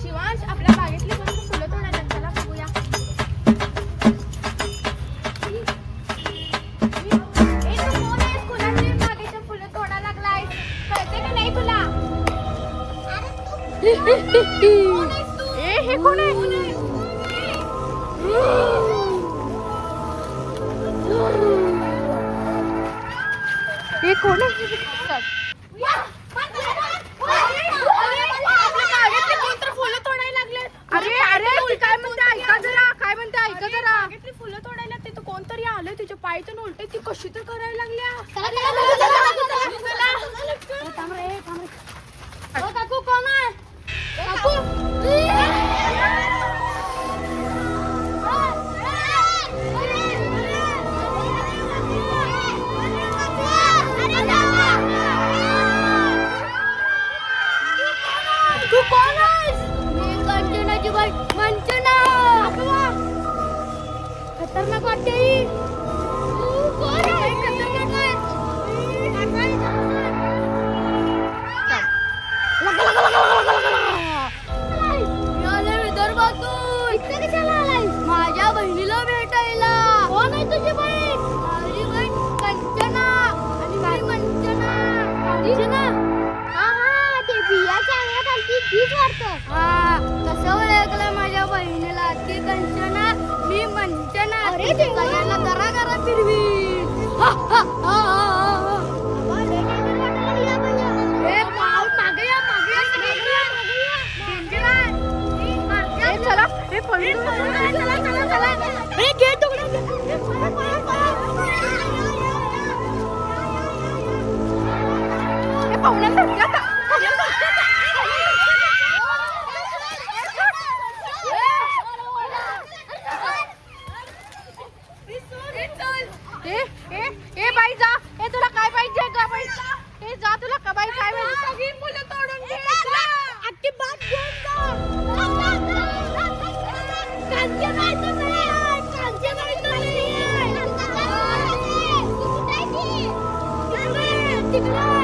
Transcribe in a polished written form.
शिवांश आपल्या बागेतली कोणती फुलं तोडायला चला बघूया. ए तू कोण आहेस? कुणाची बागेची फुलं तोडायला लागलायस? कळते का नाही तुला? कोण आहेस तू? ए हे कोण आहे? हे कोण आहे? फुलं तोडायला ते कोणतरी आलं तिच्या पायतून उलटे ती कशी तर करायला लागल्या. काकू कोण आहे? तू कोण आहेस? मी कंचनाची बाई मंचना. खतरनाक वाटते ही. तू कोण आहे? खतरनाक आहे. मी आले विदर्भातून. इथे कशाला आलायस? माझ्या बहिणीला भेटायला. कोण आहे तुझी बहीण? माझी बहीण कंचना आणि मी मंचना. कंचना? हा ते बियाच्या अंगात आलती तीच वाटतं. हा कसं ओळखलं माझ्या बहिणीला? ती कंचना मी मंचना. अरे सगळ्यांना जरा जरा फिरवी. चला हे पळून चला चला चला. हे गेट उघडा. हे पाहुण्यांना ए बाई जा. ए तुला काय पाहिजे का बाई? ए जा तुला का बाई काय पाहिजे? सगळी मुलं तोडून घे. अख्खी बाग घेऊन जा. कांचे बाई तुम्ही. कांचे बाई तुम्ही. तिकडे